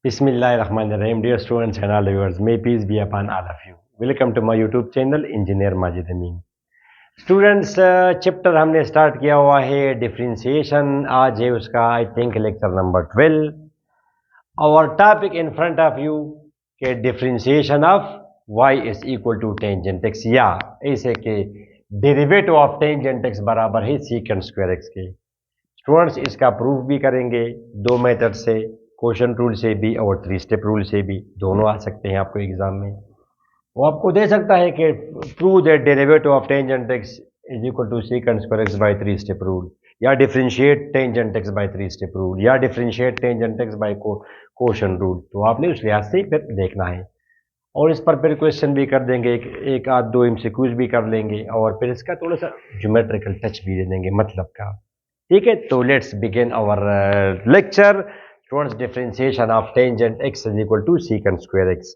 Bismillahirrahmanirrahim. Dear students and all viewers, may peace be upon all of you. Welcome to my YouTube channel, Engineer Majid Amin. Students chapter हमने start किया हुआ है differentiation. आज है उसका I think lecture number 12. और topic in front of you के differentiation of y is equal to tangent x, या ऐसे के डेरिवेटिव ऑफ टेंजेंट एक्स बराबर है सीकेंट स्क्वायर एक्स के. स्टूडेंट्स इसका प्रूफ भी करेंगे दो मेथड से, क्वेश्चन रूल से भी और 3 स्टेप रूल से भी. दोनों आ सकते हैं आपको एग्जाम में. वो आपको दे सकता है कि prove that derivative of tangent x is equal to secant square x by 3 step rule, या differentiate tangent x by 3 step rule, या differentiate tangent x by quotient rule. तो आपने उस लिहाज से फिर देखना है. और इस पर फिर क्वेश्चन भी कर देंगे, एक आध दो एमसीक्यूज भी कर लेंगे, और फिर इसका थोड़ा सा ज्योमेट्रिकल टच भी दे देंगे मतलब का. ठीक है, तो let's begin our lecture. Students, differentiation of tangent x is equal to secant square x.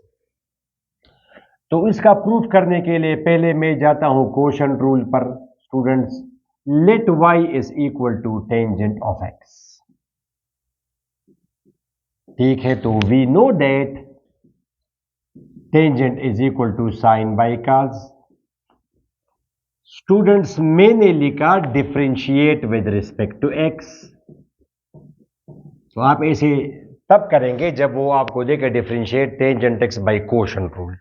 तो इसका प्रूफ करने के लिए पहले मैं जाता हूं क्वेश्चन रूल पर. Students, let y is equal to tangent of x. ठीक है, तो we know that tangent is equal to sine by cos. Students, मैंने लिखा differentiate with respect to x. तो आप ऐसे तब करेंगे जब वो आपको देखे differentiate tangent x by quotient rule.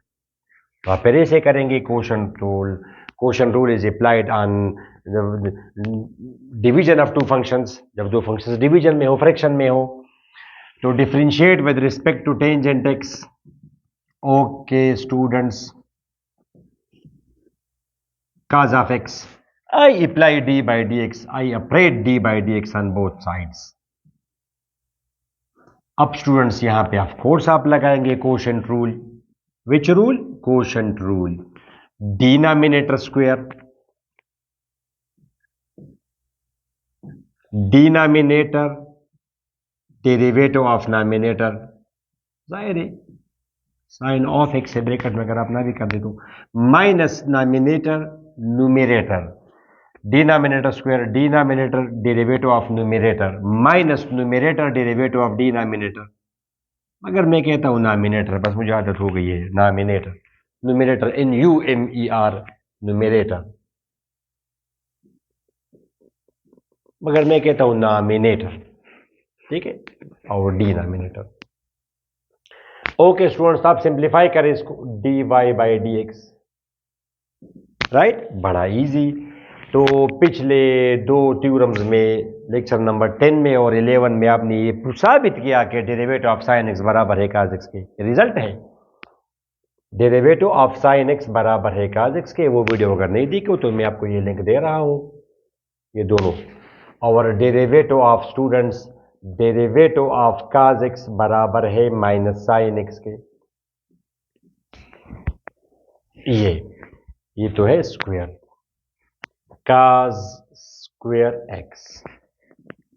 तो आप फिर ऐसे करेंगे quotient rule. Quotient rule is applied on division of two functions. जब दो फंक्शंस डिवीजन में हो, फ्रैक्शन में हो, तो differentiate with respect to tangent x. Okay students, cos of x, I apply d by dx, I operate d by dx on both sides. अब students यहां पे ऑफ कोर्स आप लगाएंगे quotient rule. Which rule? Quotient rule. Denominator square, denominator derivative of nominator. जाहिर है sign of x से bracket में अगर आप ना भी कर दे तो minus nominator numerator. Denominator square, denominator derivative of numerator minus numerator derivative of denominator. मगर मैं कहता हूं नॉमिनेटर, बस मुझे आदत हो गई है नॉमिनेटर. न्यूमरेटर NUMER न्यूमरेटर, मगर मैं कहता हूं नॉमिनेटर. ठीक है, और डिनोमिनेटर. ओके स्टूडेंट्स, आप सिंप्लीफाई करें इसको, dy बाई dx. राइट, बड़ा इजी. तो पिछले दो थ्योरम्स में, लेक्चर नंबर 10 में और 11 में, आपने ये साबित किया कि डेरिवेटिव ऑफ साइन एक्स बराबर है cos x के. रिजल्ट है डेरिवेटिव ऑफ साइन एक्स बराबर है cos x के. वो वीडियो अगर नहीं देखो तो मैं आपको ये लिंक दे रहा हूं, ये दोनों. और derivative of students, derivative of cos x बराबर है माइनस साइन एक्स के. ये तो है स्क्वायर cos स्क्वायर x.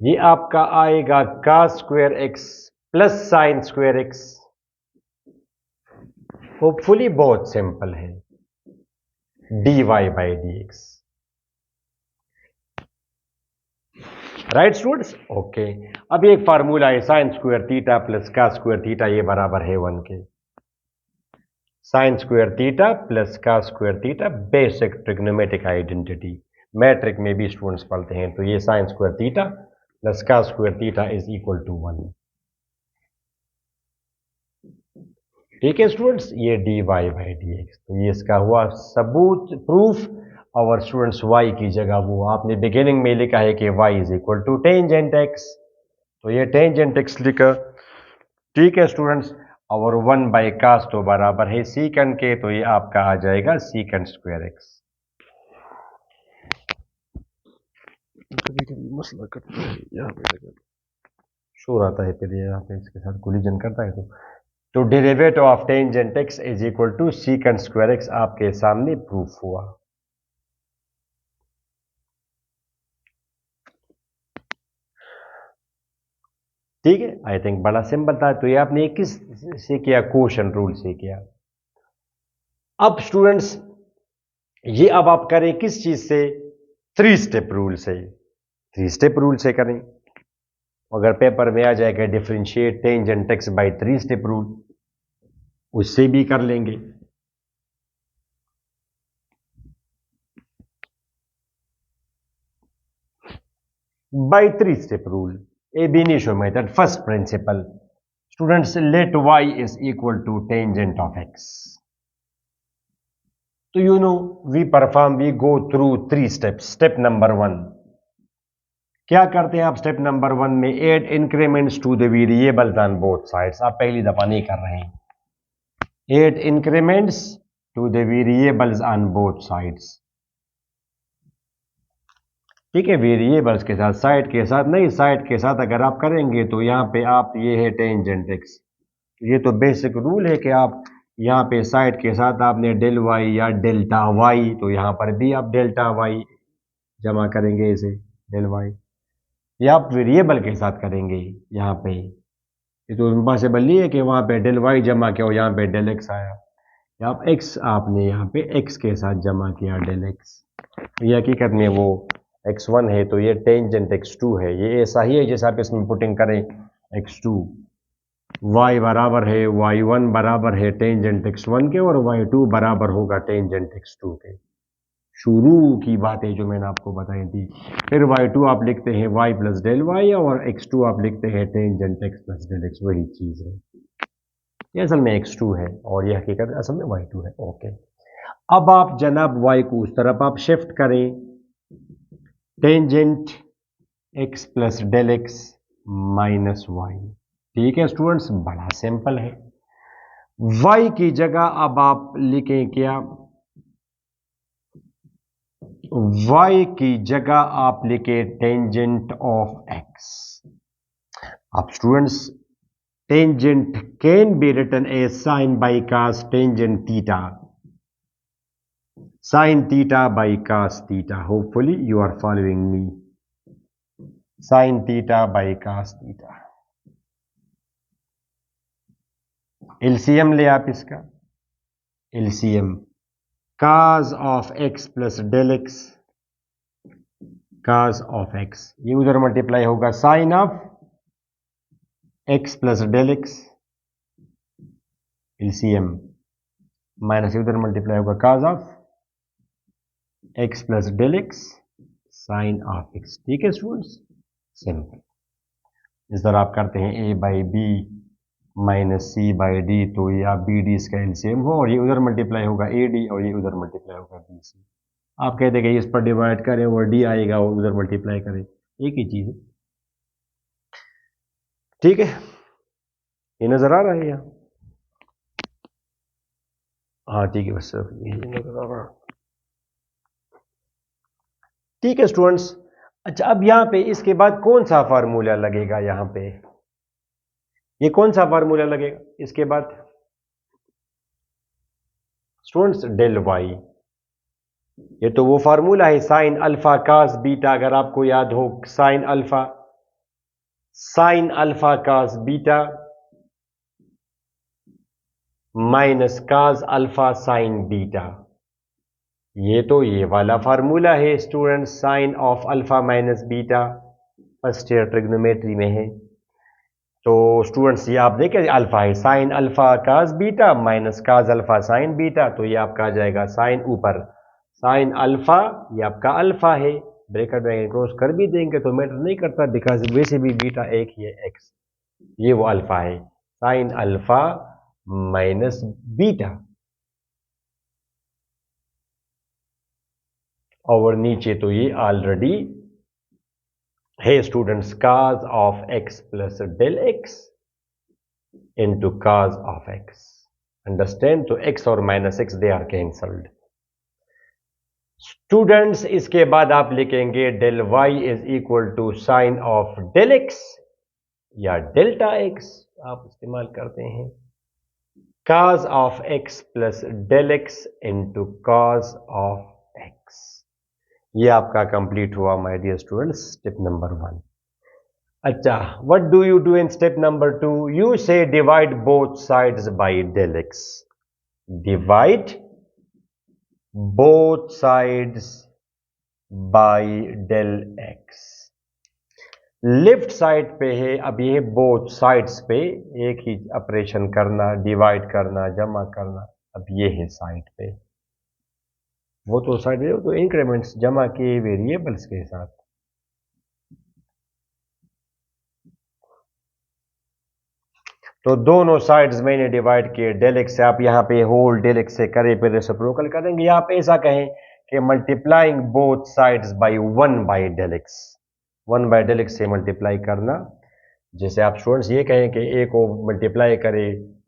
ये आपका आएगा cos square x plus sine square x. Hopefully बहुत सिंपल है. dy by dx. Right students? Okay, अब एक फार्मूला है sine square theta plus cos square theta, ये बराबर है 1 के. Sine square theta plus cos square theta, basic trigonometric identity. Matric में भी स्टूडेंट्स पढ़ते हैं. तो ये sine square theta plus cos square theta is equal to 1. ठीक है स्टूडेंट्स, ये dy बाई dx. तो ये इसका हुआ सबूत, प्रूफ. और स्टूडेंट्स y की जगह वो आपने बिगिनिंग में लिखा है कि y is equal to tangent x. तो ये टेंजेंट x लिखा. ठीक है स्टूडेंट्स, और 1 बाई cos तो बराबर है सीकेंट के. तो ये आपका आ जाएगा सीकेंट स्क्वायर x. कभी कभी मसला करता है यहाँ पे, शोर आता है फिर यहाँ पे इसके साथ कोलिजन करता है. तो derivative of tangent x is equal to secant square x आपके सामने प्रूफ हुआ. ठीक है, आई थिंक बड़ा सिंपल था. तो ये आपने किस से किया? क्वोशंट रूल से किया. अब स्टूडेंट्स, ये अब आप करें किस चीज से? 3 स्टेप रूल से. 3 स्टेप रूल से करें. अगर पेपर में आ जाएगा differentiate tangent x by 3 step rule, उससे भी कर लेंगे। By 3 step rule, ab initio method, first principle. Students, let y is equal to tangent of x। तो you know we go through 3 steps. Step number 1 क्या करते हैं आप? Step number 1 में add increments to the variables on both sides. आप पहली दफा नहीं कर रहे हैं। Add increments to the variables on both sides. ठीक है, वेरिएबल्स के साथ, साइड के साथ नहीं, साइड के साथ अगर आप करेंगे तो यहां पे आप, ये है टेंजेंट एक्स, ये तो बेसिक रूल है कि आप यहाँ पे साइड के साथ आपने डेल वाई या डेल्टा वाई, तो यहाँ पर भी आप डेल्टा वाई जमा करेंगे, इसे डेल वाई, या आप वेरिएबल के साथ करेंगे यहाँ पे। ये तो इम्पॉसिबल नहीं है कि वहाँ पे डेल वाई जमा किया और यहाँ पे डेल एक्स आया, या आप एक्स आपने यहाँ पे एक्स के साथ जमा किया, डेल एक्स। ये हकीकत में वो x1 है, तो ये टेंजेंट x2 है। ये ऐसा ही है जैसे आप इसमें पुटिंग करें x2, y बराबर है y1 बराबर है टेंजेंट x1 के, और y2 बराबर होगा टेंजेंट x2 के। शुरू की बातें जो मैंने आपको बताई थी। फिर y2 आप लिखते हैं y प्लस डेल वाई, और x2 आप लिखते हैं tangent x plus del x, वही चीज है। ये असल में x2 है और ये हकीकत असल में y2 है। ओके, अब आप जनाब y को उस तरफ आप शिफ्ट करें, tangent x plus del x minus y. ठीक है स्टूडेंट्स, बड़ा सिंपल है। y की जगह अब आप लिखें क्या? y की जगह आप लिखे टेंजेंट ऑफ x। अब students, tangent can be written as sine by cos tangent theta, sine theta by cos theta. Hopefully you are following me. Sine theta by cos theta. LCM ले आप इसका, LCM cos of x plus del x, cos of x, ये उधर multiply होगा sine of x plus del x, LCM, minus उधर multiply होगा cos of x plus del x sine of x. ठीक है स्टूडेंट्स, सिंपल। इस तरह आप करते हैं a by b minus c by d, तो ये आप बी डी इसका एलसीएम हो, और ये उधर मल्टीप्लाई होगा ए डी, और ये उधर मल्टीप्लाई होगा बी सी। आप कहते हैं कि इस पर डिवाइड करें और डी आएगा और उधर मल्टीप्लाई करें, एक ही चीज है। ठीक है, ये नजर आ रहा है यहाँ? हाँ ठीक है, बस ये नजर आ रहा है। ठीक है स्टूडेंट्स। अच्छा, अब यहाँ पे इसके बाद कौन सा फार्मूला लगेगा? यहाँ पे ये कौन सा फार्मूला लगेगा इसके बाद? Students, del y. ये तो वो फार्मूला है साइन अल्फा कास बीटा, अगर आपको याद हो, sine alpha cos beta minus cos alpha sine beta. ये तो ये वाला फार्मूला है students, sine of alpha minus beta, first year trigonometry में है। तो स्टूडेंट्स, ये आप देखें अल्फा है, sine alpha cos beta minus cos alpha sine beta, तो ये आपका आ जाएगा साइन ऊपर साइन अल्फा, ये आपका अल्फा है, ब्रैकेट में क्रॉस कर भी देंगे तो मैटर नहीं करता, बिकॉज वैसे भी बीटा एक ही है, एक्स, ये वो अल्फा है, साइन अल्फा माइनस बीटा, और नीचे तो ये ऑलरेडी है students, cos of x plus del x into cos of x. Understand? तो एक्स और minus x they are cancelled. Students, इसके बाद आप लिखेंगे del y is equal to sine of del x या डेल्टा एक्स, आप इस्तेमाल करते हैं, cos of x plus del x into cos of x. ये आपका कंप्लीट हुआ my dear students, step number 1। अच्छा, what do you do in step number 2? You से divide both sides by del x. Divide both sides by del x। Left side पे है, अब ये both sides पे एक ही ऑपरेशन करना, डिवाइड करना, जमा करना। अब ये है साइड पे, वो तो साइड पे तो इंक्रीमेंट्स जमा किए वेरिएबल्स के साथ। तो दोनों साइड्स मैंने डिवाइड किए डेल एक्स से। आप यहाँ पे होल डेल एक्स से करें फिर रेसिप्रोकल करेंगे, या आप ऐसा कहें कि multiplying both sides bye 1/del x, 1/del x से मल्टीप्लाई करना। जैसे आप स्टूडेंट्स ये कहें कि ए को मल्टीप्लाई करें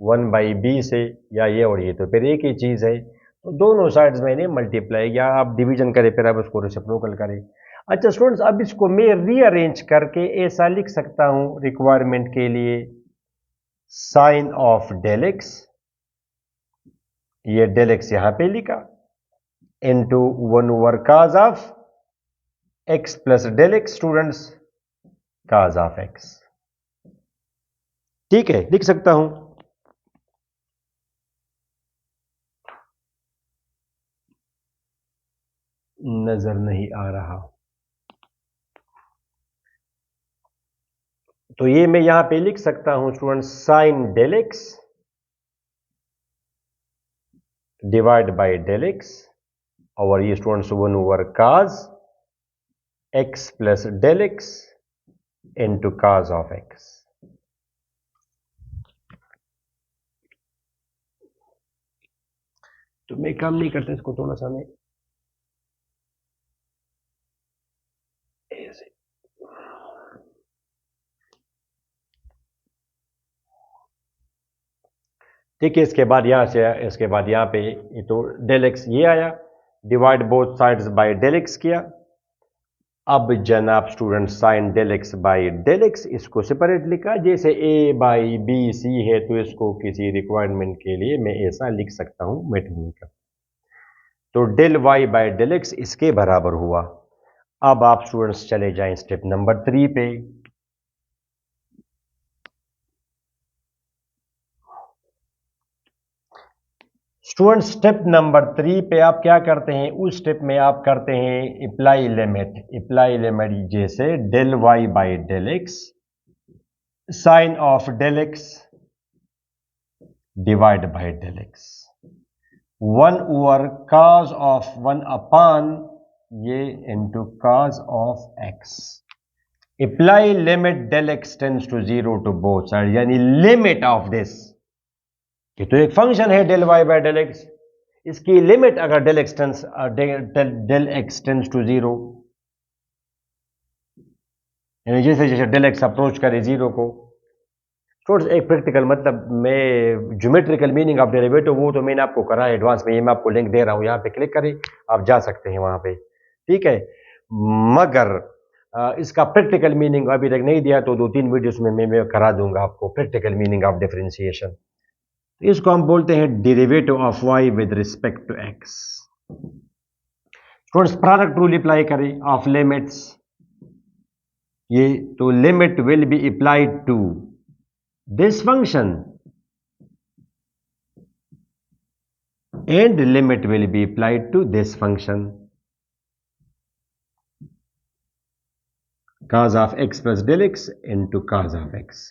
1/b से, या ये और ये तो फिर एक ही चीज़ है, तो दोनों साइड्स मैंने मल्टीप्लाई, या आप डिवीजन करें फिर आप उसको रेसिप्रोकल करें। अच्छा स्टूडेंट्स, अब इसको मैं रीअरेंज करके ऐसा लिख सकता हूँ रिक्वायरमेंट के लिए, साइन ऑफ डेल एक्स, ये डेल एक्स यहां पे लिखा, into 1/, cos of x plus del x students, cos of x. ठीक है, लिख सकता हूं। नजर नहीं आ रहा, तो ये मैं यहां पे लिख सकता हूं student, sine del x divide by del x, और ये students 1/, cos x plus del x into cos of x. तो मैं काम नहीं करता इसको, थोड़ा सा मैं ऐसे, ठीक है। इसके बाद यहां से, इसके बाद यहां पे ये तो डेल एक्स ये आया, divide both sides by del x किया। अब जनाब student sine del x by del x, इसको सेपरेट लिखा, जैसे ए बाई बी सी है तो इसको किसी रिक्वायरमेंट के लिए मैं ऐसा लिख सकता हूं मैथमेटिकल। तो del y by del x इसके बराबर हुआ। अब आप स्टूडेंट्स चले जाएं स्टेप नंबर 3 पे। स्टूडेंट स्टेप नंबर 3 पे आप क्या करते हैं, उस स्टेप में आप करते हैं अप्लाई लिमिट। अप्लाई लिमिट जैसे del y by del x sine of del x divide by del x, 1/, cos of 1 upon ये into cos of x. Apply limit del x tends to 0 to both side, यानी limit of this, ये तो एक function है del y by del x, इसकी limit अगर del x tends to 0, यानी जैसे जैसे डेल एक्स अप्रोच करे 0 को। थोड़ा एक प्रैक्टिकल मतलब मैं ज्योमेट्रिकल मीनिंग ऑफ डेरिवेटिव, वो तो मैंने आपको करा है एडवांस में, ये मैं आपको लिंक दे रहा हूं, यहाँ पे क्लिक करें, आप जा सकते हैं वहां पे, ठीक है। मगर इसका प्रैक्टिकल मीनिंग अभी तक नहीं दिया, तो 2-3 वीडियोस में मैं करा दूंगा आपको प्रैक्टिकल मीनिंग ऑफ डिफरेंशिएशन। इसको हम बोलते हैं derivative of y with respect to x. Students product rule apply करें ऑफ लिमिट्स, ये तो limit will be applied to this function and limit will be applied to this function, cos of x plus del x into cos of x।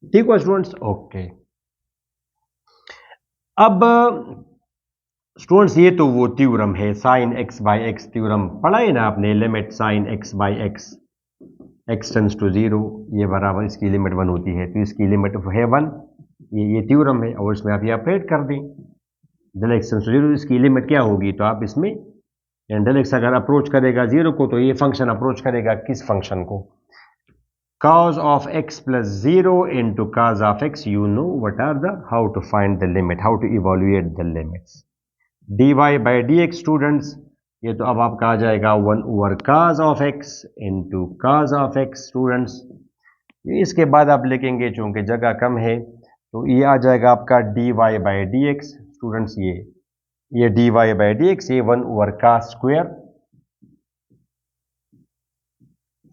ठीक है students, okay. अब स्टूडेंट्स ये तो वो थ्योरम है, sine x by x theorem पढ़ा है ना आपने, limit sine x by x x tends to 0, ये बराबर इसकी लिमिट 1 होती है, तो इसकी लिमिट है 1, ये थ्योरम है, और इसमें आप ये अपडेट कर दें डेल एक्स टेंस टू 0, इसकी लिमिट क्या होगी, तो आप इसमें डेल एक्स अगर अप्रोच करेगा 0 को, तो ये फंक्शन अप्रोच करेगा किस फंक्शन को, cos of x plus 0 into cos of x, you know what are the, how to find the limit, how to evaluate the limits, dy by dx students, ये तो अब आपका आ जाएगा 1/, cos of x into cos of x students. इसके बाद आप लिखेंगे, चूंकि जगह कम है, तो ये आ जाएगा आपका dy by dx स्टूडेंट्स, ये dy by dx, ये 1/, cos स्क्वायर।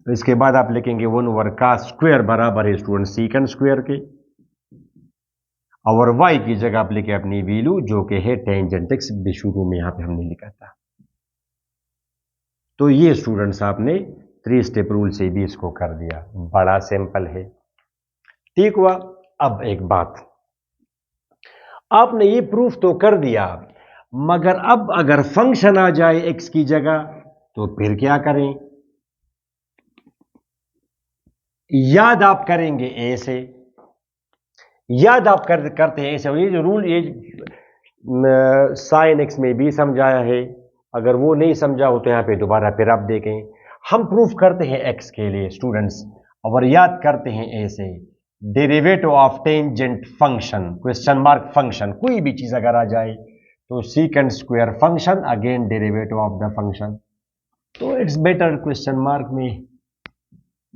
तो इसके बाद आप लिखेंगे 1/, cos स्क्वायर बराबर है स्टूडेंट सीकंड स्क्वायर के, और y की जगह आप लिखे अपनी वैल्यू जो कि है टेंजेंट एक्स, शुरू में यहां पे हमने लिखा था। तो ये स्टूडेंट्स आपने 3 स्टेप रूल से भी इसको कर दिया, बड़ा सिंपल है। ठीक हुआ। अब एक बात, आपने ये प्रूफ तो कर दिया, मगर अब अगर फंक्शन आ जाए एक्स की जगह तो फिर क्या करें? याद आप करेंगे ए से, याद आप करते हैं ऐसे। ये जो रूल, ये साइन एक्स में भी समझाया है, अगर वो नहीं समझा हो तो यहां पे दोबारा फिर आप देखें। हम प्रूफ करते हैं एक्स के लिए स्टूडेंट्स, और याद करते हैं ऐसे, derivative of tangent function, question mark function, कोई भी चीज अगर आ जाए तो secant square function again derivative of the function. तो इट्स बेटर क्वेश्चन मार्क में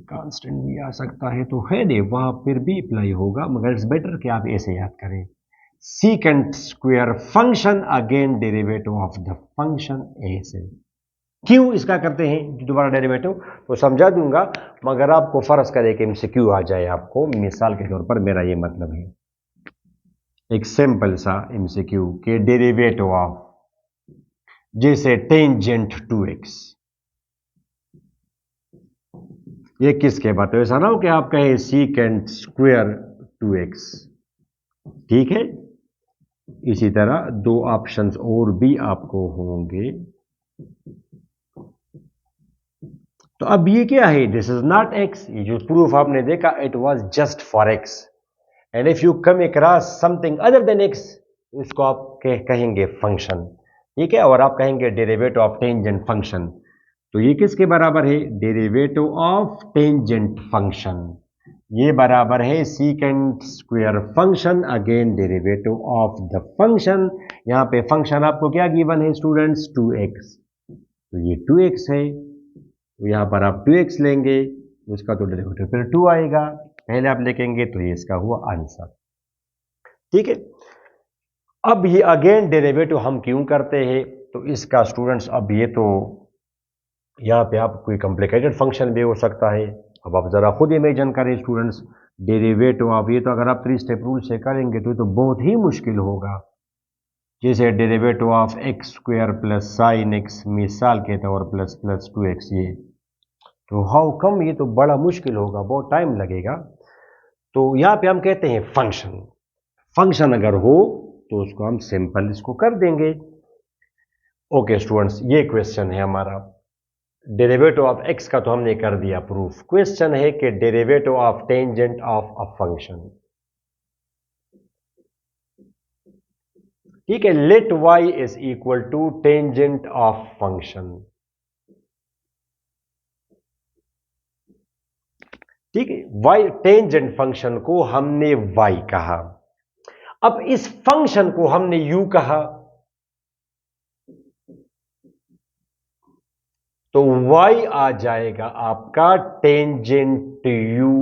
कांस्टेंट भी आ सकता है तो है दे, वहां फिर भी अप्लाई होगा, मगर इट्स बेटर कि आप ऐसे याद करें, secant square function again derivative of the function ऐसे। क्यों इसका करते हैं दोबारा डेरिवेटिव तो समझा दूंगा, मगर आपको फर्ज करे कि एमसीक्यू आ जाए आपको, मिसाल के तौर पर मेरा ये मतलब है, एक सिंपल सा एमसीक्यू के डेरिवेटिव ऑफ, जैसे टेंजेंट 2x, ये किसके बात है? ऐसा ना हो कि आप कहें सीकेंट स्क्वायर 2x, ठीक है। इसी तरह दो ऑप्शंस और भी आपको होंगे। तो अब ये क्या है? दिस इज नॉट x, ये जो प्रूफ आपने देखा it was just for x, and if you come across something other than x, इसको आप कहेंगे फंक्शन, ठीक है, और आप कहेंगे डेरिवेटिव ऑफ टेंजेंट फंक्शन। तो ये किसके बराबर है? डेरिवेटिव ऑफ टेंजेंट फंक्शन, ये बराबर है secant square function again derivative of the function. यहां पे फंक्शन आपको क्या गिवन है स्टूडेंट्स? 2x, तो ये 2x है, तो यहां पर आप 2x लेंगे, उसका तो डेरिवेटिव फिर 2 आएगा, पहले आप लिखेंगे, तो ये इसका हुआ आंसर, ठीक है। अब ये अगेन डेरिवेटिव हम क्यों करते हैं? तो इसका स्टूडेंट्स, अब ये तो यहाँ पे आप कोई कॉम्प्लिकेटेड फंक्शन भी हो सकता है। अब आप जरा खुद इमेजिन करें स्टूडेंट्स, डेरिवेटिव ऑफ ये तो अगर आप 3 स्टेप रूल से करेंगे तो बहुत ही मुश्किल होगा। जैसे derivative of x square plus sine x, मिसाल के तौर प्लस प्लस 2x, ये तो हाउ कम, ये तो बड़ा मुश्किल होगा, बहुत टाइम लगेगा। तो यहाँ पे हम कहते हैं फंक्शन, फंक्शन अगर हो तो उसको हम सिंपल इसको कर देंगे। ओके स्टूडेंट्स, ये क्वेश्चन है हमारा, डेरिवेटिव ऑफ एक्स का तो हमने कर दिया प्रूफ। क्वेश्चन है कि derivative of tangent of a function, ठीक है, let y is equal to tangent of function, ठीक है। y टेंजेंट फंक्शन को हमने y कहा, अब इस फंक्शन को हमने u कहा, तो y आ जाएगा आपका टेंजेंट u।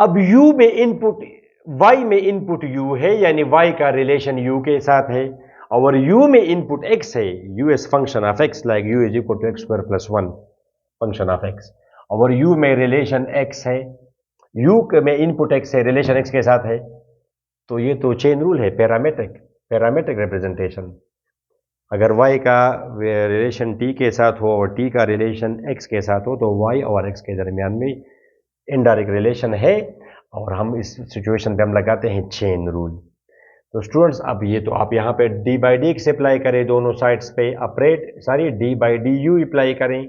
अब u में इनपुट, y में इनपुट u है, यानी y का रिलेशन u के साथ है, और u में इनपुट x है, u is function of x, like u is equal to x square plus 1 function of x, और u में रिलेशन x है, u में इनपुट x है, रिलेशन x के साथ है। तो ये तो चेन रूल है, पैरामेट्रिक रिप्रेजेंटेशन। अगर y का रिलेशन t के साथ हो और t का रिलेशन x के साथ हो, तो y और x के दरमियान में इनडायरेक्ट रिलेशन है, और हम इस सिचुएशन पे हम लगाते हैं चेन रूल। तो स्टूडेंट्स, अब ये तो आप यहाँ पे d बाई डी से अप्लाई करें, दोनों साइड्स पे अपरेट, सारी d by d you apply करें।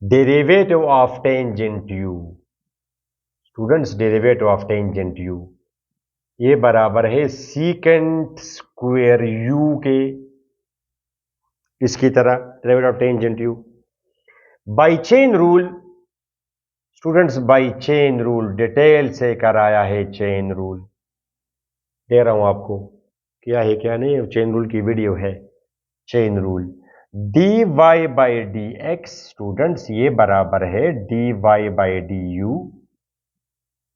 Derivative of tangent u, students derivative of tangent u ये बराबर है सीकेंट स्क्वायर u के, इसकी तरह derivative of tangent u by chain rule. Students by chain rule, detail से कराया है चेन रूल, दे रहा हूं आपको, क्या है क्या नहीं, चेन रूल की वीडियो है। Chain rule, d y by d x, students ये बराबर है d y by d u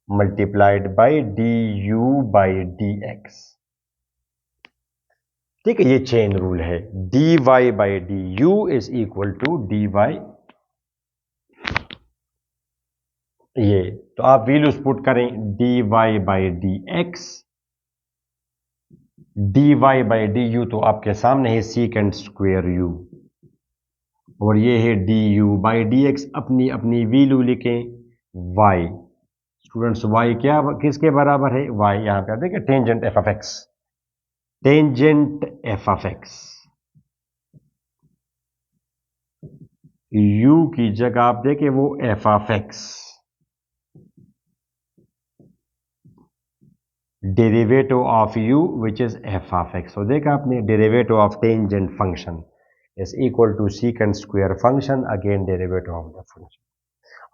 multiplied by d u by d x, ठीक है, ये चेन रूल है। D y by d u is equal to d y, ये तो तो आप वैल्यूज पुट करें dy by d x, dy by d u तो आपके सामने है सीकेंड स्क्वेयर यू, और ये है D u by d x. अपनी अपनी वैल्यू लिखें y। स्टूडेंट्स y क्या किसके बराबर है? y यहां पे आप देखिए tangent f of x, tangent f of x, u की जगह आप देखें वो f of x, derivative of u which is f of x. तो देखा आपने derivative of tangent function is equal to secant square function again derivative of the function.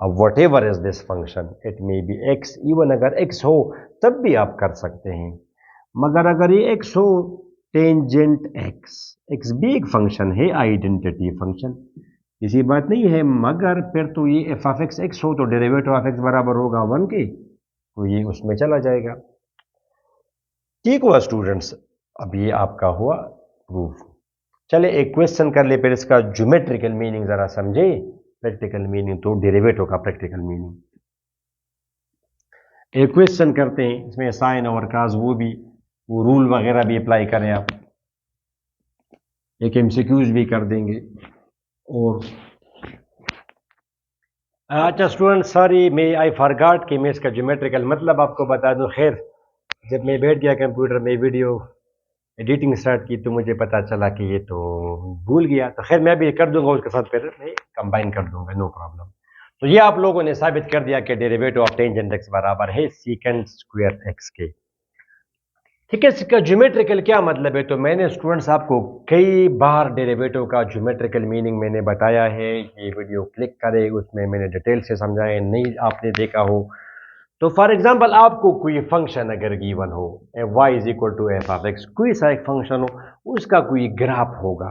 अब whatever is this function, it may be x, even अगर x हो तब भी आप कर सकते हैं, मगर अगर ये एक्स हो टेंजेंट एक्स, एक्स भी एक फंक्शन है, आइडेंटिटी फंक्शन, इसी बात नहीं है, मगर फिर तो ये एफ ऑफ एक्स एक्स हो तो डेरिवेटिव ऑफ एक्स बराबर होगा 1 के, तो ये उसमें चला जाएगा। ठीक हुआ स्टूडेंट्स, अब ये आपका हुआ प्रूफ। चले एक क्वेश्चन कर ले, फिर इसका ज्योमेट्रिकल मीनिंग जरा समझे। प्रैक्टिकल मीनिंग तो डेरिवेटिव का प्रैक्टिकल मीनिंग एक क्वेश्चन करते हैं, इसमें साइन और काज वो रूल वगैरह भी अप्लाई करें आप, एक एमसीक्यूज भी कर देंगे। और अच्छा स्टूडेंट सॉरी मैं आई फॉरगॉट कि मैं इसका ज्योमेट्रिकल मतलब आपको बता दूं। खैर जब मैं बैठ गया कंप्यूटर में वीडियो एडिटिंग स्टार्ट की तो मुझे पता चला कि ये तो भूल गया, तो खैर मैं भी कर दूंगा उसके साथ, फिर मैं कंबाइन कर दूंगा, नो प्रॉब्लम। तो ये आप लोगों ने साबित कर दिया कि डेरिवेटिव ऑफ टेंजेंट एक्स बराबर है सीकेंड स्क्वायर एक्स के। ठीक है, इसका ज्योमेट्रिकल क्या मतलब है? तो मैंने स्टूडेंट्स आपको कई बार डेरिवेटिव का ज्योमेट्रिकल मीनिंग मैंने बताया है, ये वीडियो क्लिक करें, उसमें मैंने डिटेल से समझाया, नहीं आपने देखा हो तो फॉर एग्जांपल आपको कोई फंक्शन अगर गिवन हो y is equal to f of x, कोई सा एक फंक्शन हो, उसका कोई ग्राफ होगा,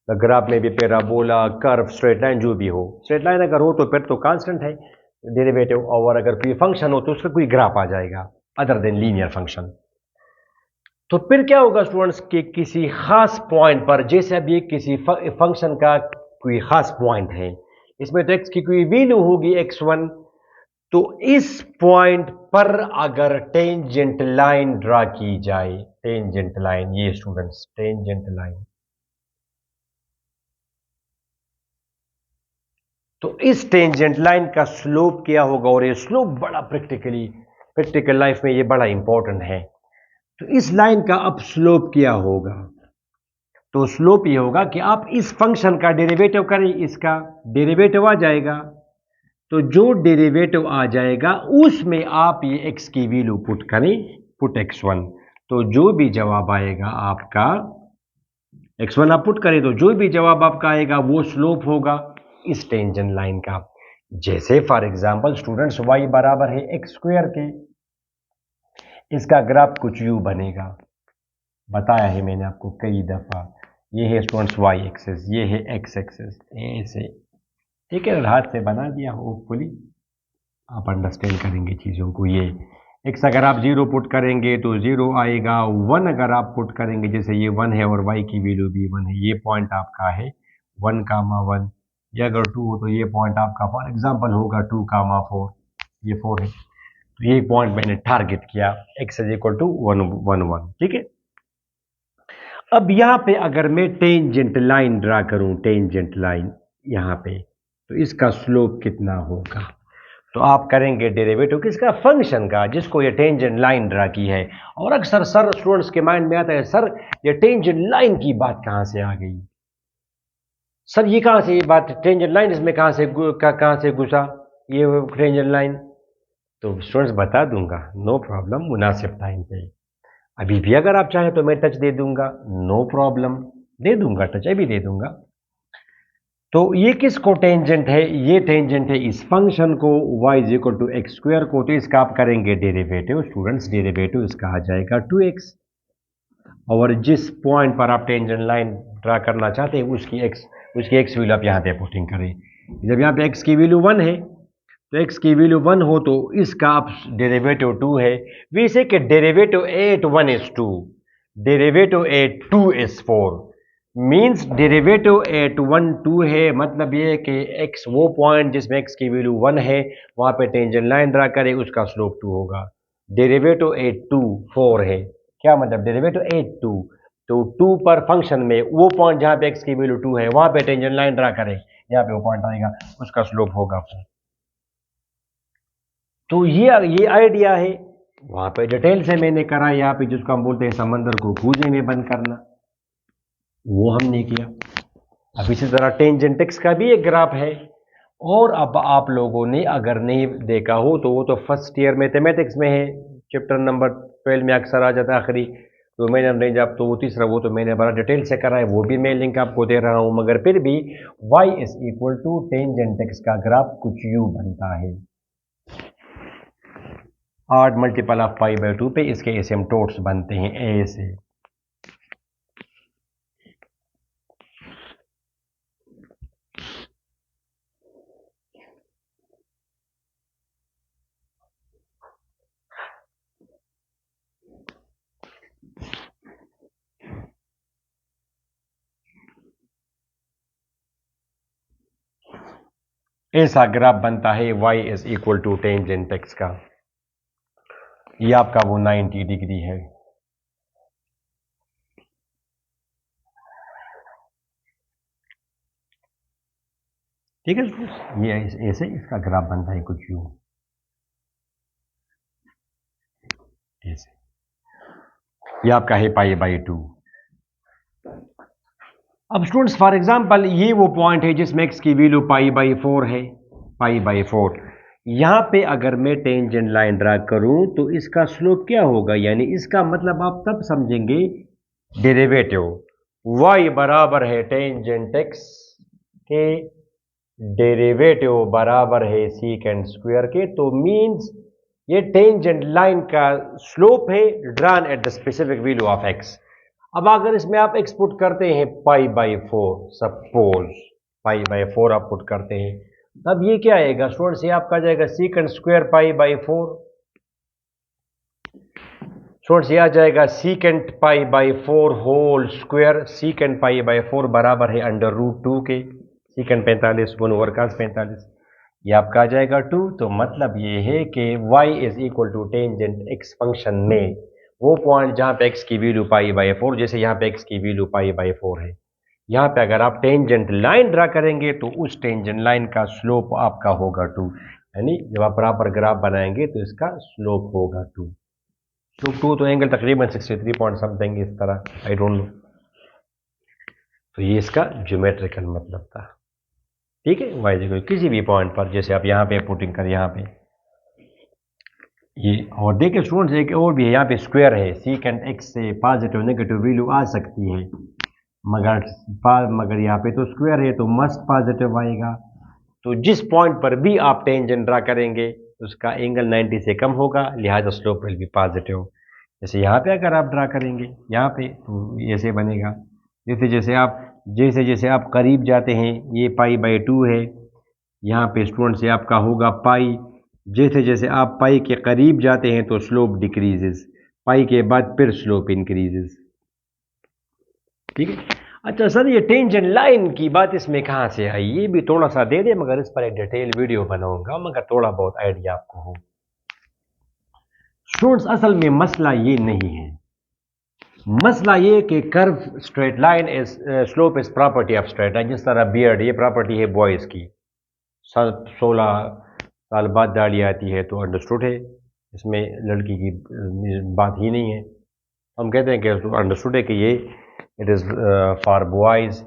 तो ग्राफ में भी पैराबोला कर्व स्ट्रेट लाइन जो भी हो, स्ट्रेट लाइन अगर हो तो फिर तो कांस्टेंट है डेरिवेटिव, और अगर कोई फंक्शन हो तो उसका कोई ग्राफ आ जाएगा अदर देन लीनियर फंक्शन। तो फिर क्या होगा स्टूडेंट्स के किसी खास पॉइंट पर, जैसे अभी किसी फंक्शन का कोई खास पॉइंट है, इसमें तो एक्स की कोई वैल्यू होगी x1, तो इस पॉइंट पर अगर टेंजेंट लाइन ड्रा की जाए, टेंजेंट लाइन, ये स्टूडेंट्स टेंजेंट लाइन, तो इस टेंजेंट लाइन का स्लोप क्या होगा? और ये स्लोप बड़ा प्रैक्टिकल लाइफ में ये बड़ा इंपॉर्टेंट है। तो इस लाइन का अब स्लोप क्या होगा? तो स्लोप ये होगा कि आप इस फंक्शन का डेरिवेटिव करें, इसका डेरिवेटिव आ जाएगा, तो जो डेरिवेटिव आ जाएगा उसमें आप ये x की वैल्यू पुट करें, पुट x1, तो जो भी जवाब आएगा आपका x1 आप पुट करें तो जो भी जवाब आपका आएगा वो स्लोप होगा इस टेंजेंट लाइन का। जैसे फॉर एग्जांपल स्टूडेंट्स y बराबर है x स्क्वायर के, इसका ग्राफ कुछ यूं बनेगा, बताया है मैंने आपको कई दफा, ये है स्टूडेंट्स y एक्सिस, ये है x एक्सिस, ऐसे, ठीक है, हाथ से बना दिया, होपफुली आप अंडरस्टैंड करेंगे चीज़ों को। ये x अगर आप 0 पुट करेंगे तो 0 आएगा, 1 अगर आप पुट करेंगे, जैसे ये 1 है और y की वैल्यू भी 1 है, ये पॉइंट आपका है 1,1, ये अगर 2 हो तो ये पॉइंट आपका फॉर एग्जांपल होगा 2,4, ये 4 है, तो ये पॉइंट मैंने टारगेट किया x इज इक्वल टू 1,1, ठीक है। अब यहां पे अगर मैं टेंजेंट लाइन ड्रा करूं, टेंजेंट लाइन यहां पे, तो इसका स्लोप कितना होगा? तो आप करेंगे डेरिवेटिव किसका? फंक्शन का, जिसको ये टेंजेंट लाइन ड्रा की है। और अक्सर सर स्टूडेंट्स के माइंड में आता है, सर ये टेंजेंट लाइन की बात कहां से आ गई, सर ये कहां से, ये बात टेंजेंट लाइन इसमें कहां से घुसा ये टेंजेंट लाइन? तो स्टूडेंट्स बता दूंगा, नो प्रॉब्लम, मुनासिब टाइम पे। अभी भी अगर आप चाहें तो मैं टच दे दूंगा, नो प्रॉब्लम, दे दूंगा टच, अभी दे दूंगा। तो ये किसको टेंजेंट है? ये टेंजेंट है इस फंक्शन को y is equal to x square को, तो इसका आप करेंगे डेरिवेटिव, स्टूडेंट्स डेरिवेटिव इसका आ जाएगा 2x, और जिस पॉइंट पर आप टेंजेंट लाइन ड्रा करना चाहते हैं उसकी x वैल्यू आप यहाँ पे पुटिंग करें। जब यहाँ पे x की वैल्यू 1 है, तो x की वैल्यू 1 हो तो इसका आप डेरिवेटिव 2 है, वैसे कि derivative 8 1 is 2, derivative 8 2 is 4, means derivative eight 1 2 है, मतलब ये है कि x वो पॉइंट जिसमें x की वैल्यू 1 है वहां पे टेंजेंट लाइन ड्रा करे, उसका स्लोप 2 होगा। डेरिवेटिव एट 2 4 है, क्या मतलब डेरिवेटिव एट 2, तो 2 पर फंक्शन में वो पॉइंट जहां पे x की वैल्यू 2 है वहां पे टेंजेंट लाइन ड्रा करे, यहाँ पे वो पॉइंट आएगा, उसका स्लोप होगा 4। तो ये आइडिया है, वहां पे डिटेल से मैंने करा, यहाँ पे जिसको हम बोलते हैं समंदर को कूजे में बंद करना, वो हमने किया। अब इसी तरह टेंजेंट एक्स का भी एक ग्राफ है, और अब आप लोगों ने अगर नहीं देखा हो तो वो तो फर्स्ट ईयर मैथमेटिक्स में है, चैप्टर नंबर 12 में अक्सर आ जाता है आखिरी, तो मैंने रेंज आप तो वो तीसरा, वो तो मैंने बड़ा डिटेल से करा है, वो भी मैं लिंक आपको दे रहा हूं, मगर फिर भी y is equal to tangent x का ग्राफ कुछ यूं बनता है, 8 मल्टीपल ऑफ पाई बाई 2 पे इसके एसिम्पटोट्स बनते हैं ए से। ऐसा ग्राफ बनता है y is equal to tangent x का, ये आपका वो 90 डिग्री है। ठीक है, ये ऐसे इसका ग्राफ बनता है कुछ यूं ऐसे, ये आपका है पाई बाई 2। अब स्टूडेंट्स फॉर एग्जांपल ये वो पॉइंट है जिसमें x की वैल्यू पाई बाई 4 है, पाई बाई 4, यहां पे अगर मैं टेंजेंट लाइन ड्रा करूं तो इसका स्लोप क्या होगा, यानी इसका मतलब आप तब समझेंगे डेरिवेटिव y बराबर है टेंजेंट x के डेरिवेटिव बराबर है सीकेंट स्क्वायर के, तो मींस ये टेंजेंट लाइन का स्लोप है drawn at the specific value of x। अब अगर इसमें आप x पुट करते हैं पाई बाई 4, सपोज पाई बाई 4 आप पुट करते हैं, तब ये क्या आएगा स्टूडेंट्स, ये आपका जाएगा secant square pi by 4, students ये आ जाएगा secant pi by 4 whole square, secant pi by 4 बराबर है अंडर रूट 2 के, सीकेंट 45 1 ओवर cos 45, ये आपका आ जाएगा 2। तो मतलब ये है कि y is equal to tangent x function में वो पॉइंट जहां पे x की वैल्यू पाई बाई 4, जैसे यहाँ पे x की वैल्यू पाई बाई 4 है, यहाँ पे अगर आप टेंजेंट लाइन ड्रा करेंगे तो उस टेंजेंट लाइन का स्लोप आपका होगा 2, यानी जब आप बराबर ग्राफ बनाएंगे तो इसका स्लोप होगा 2। तो 2 तो एंगल तकरीबन 63 पॉइंट समथिंग इस तरह, आई डोंट नो, तो ये इसका ज्योमेट्रिकल मतलब था। ठीक है, वाई इक्वल किसी भी पॉइंट पर, जैसे आप यहाँ पे पुटिंग कर यहाँ पे ये, और देखिए स्टूडेंट्स एक और भी है, यहाँ पे स्क्वायर है, सीकेंट एक्स से पॉजिटिव नेगेटिव वैल्यू आ सकती है, मगर यहाँ पे तो स्क्वायर है तो मस्ट पॉजिटिव आएगा, तो जिस पॉइंट पर भी आप टेंजेंट ड्रा करेंगे उसका एंगल 90 से कम होगा, लिहाजा स्लोप विल बी पॉजिटिव। जैसे यहाँ पे अगर आप ड्रा करेंगे यहाँ पे तो ऐसे बनेगा, जैसे जैसे आप करीब जाते हैं, ये पाई बाई 2 है, यहाँ पे स्टूडेंट से आपका होगा पाई, जैसे जैसे आप पाई के करीब जाते हैं तो स्लोप डिक्रीजेस, पाई के बाद फिर स्लोप इंक्रीजेस। ठीक है, अच्छा सर ये टेंजेंट लाइन की बात इसमें कहाँ से आई, ये भी थोड़ा सा दे दे, मगर इस पर एक डिटेल वीडियो बनाऊंगा, मगर थोड़ा बहुत आइडिया आपको हो। स्टूडेंट्स असल में मसला ये नहीं है, मसला ये कि curve straight line is slope is property of straight line, जिस तरह बियर्ड ये प्रॉपर्टी है बॉयज़ की, 16 साल बाद दाढ़ी आती है तो अंडरस्टूड है, इसमें लड़की की बात ही नहीं है, हम कहते हैं कि अंडरस्टूड है कि ये इट इज़ फॉर बॉयज़।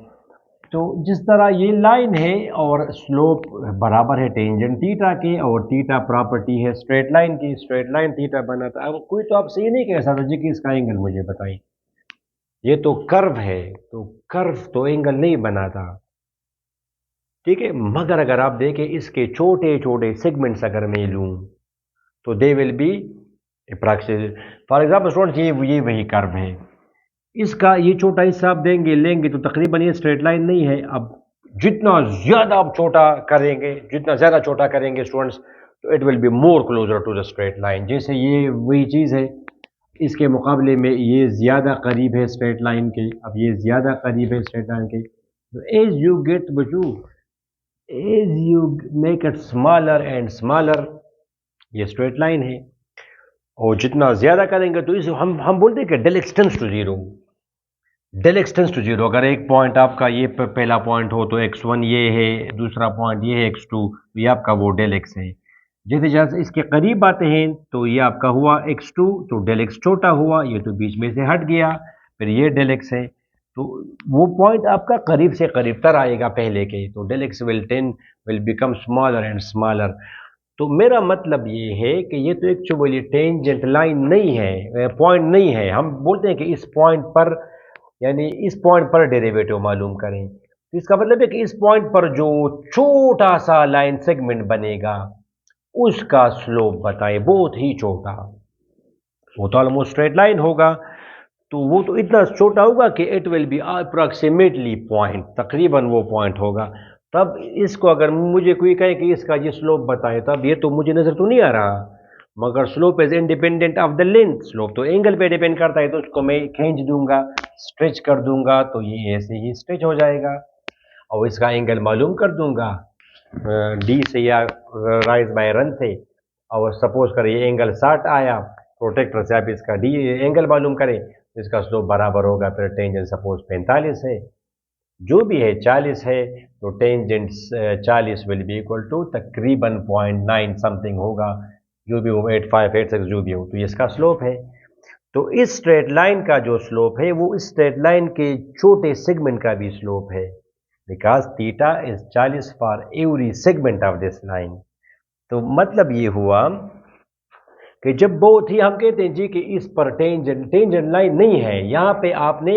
तो जिस तरह ये लाइन है और स्लोप बराबर है टेंजेंट थीटा के, और थीटा प्रॉपर्टी है स्ट्रेट लाइन की, स्ट्रेट लाइन थीटा बनाता है, अब कोई तो आपसे ये नहीं कह सकता जी कि इसका एंगल मुझे बताइए, ये तो कर्व है, तो कर्व तो एंगल नहीं बनाता। ठीक है, मगर अगर आप देखें इसके छोटे छोटे सेगमेंट्स अगर मैं लूँ तो they will be approximate, for example students ये वही कर्व है, इसका ये छोटा हिस्सा आप लेंगे तो तकरीबन ये स्ट्रेट लाइन नहीं है। अब जितना ज़्यादा आप छोटा करेंगे, जितना ज़्यादा छोटा करेंगे स्टूडेंट्स, तो it will be more closer to the straight line, जैसे ये वही चीज़ है, इसके मुकाबले में ये ज़्यादा करीब है स्ट्रेट लाइन के, अब ये ज़्यादा करीब है स्ट्रेट लाइन के। तो एज यू गेट बच्चू, as you make it smaller and smaller, ये स्ट्रेट लाइन है, और जितना ज़्यादा करेंगे तो इसे हम बोलते हैं कि del x tends to zero, del x tends to zero. अगर एक पॉइंट आपका ये पहला पॉइंट हो तो x1 ये है, दूसरा पॉइंट ये है x2, तो ये आपका वो डेल x है। जैसे जैसे इसके करीब आते हैं तो ये आपका हुआ x2, तो डेल x छोटा हुआ, ये तो बीच में से हट गया, फिर ये डेल x है, तो वो पॉइंट आपका करीब से करीब तर आएगा पहले के, तो del x will become smaller and smaller. तो मेरा मतलब ये है कि ये तो एक्चुअली टेंजेंट लाइन नहीं है, पॉइंट नहीं है। हम बोलते हैं कि इस पॉइंट पर, यानी इस पॉइंट पर डेरिवेटिव मालूम करें, तो इसका मतलब है कि इस पॉइंट पर जो छोटा सा लाइन सेगमेंट बनेगा उसका स्लोप बताएं, बहुत ही छोटा, वो तो ऑलमोस्ट स्ट्रेट लाइन होगा, तो वो तो इतना छोटा होगा कि it will B approximately point, तकरीबन वो पॉइंट होगा। तब इसको अगर मुझे कोई कहे कि इसका ये स्लोप बताए, तब ये तो मुझे नजर तो नहीं आ रहा, मगर slope is independent of the length, slope तो एंगल पे डिपेंड करता है, तो उसको मैं खींच दूंगा, स्ट्रेच कर दूंगा, तो ये ऐसे ही स्ट्रेच हो जाएगा, और इसका एंगल मालूम कर दूंगा डी से या राइज बाय रन से, और सपोज करें ये एंगल 60 आया, प्रोटेक्टर से आप इसका डी एंगल मालूम करें, तो इसका स्लोप बराबर होगा, फिर टेंजेंट सपोज 45 है, जो भी है 40 है, तो tangent 40 will be equal to तकरीबन 0.9 समथिंग होगा, जो भी हो 8586 जो भी हो, तो ये इसका स्लोप है। तो इस स्ट्रेट लाइन का जो स्लोप है वो इस स्ट्रेट लाइन के छोटे सेगमेंट का भी स्लोप है, because theta is 40 for every segment of this line. तो मतलब ये हुआ कि जब बहुत ही हम कहते हैं जी कि इस पर टेंजेंट लाइन नहीं है, यहाँ पे आपने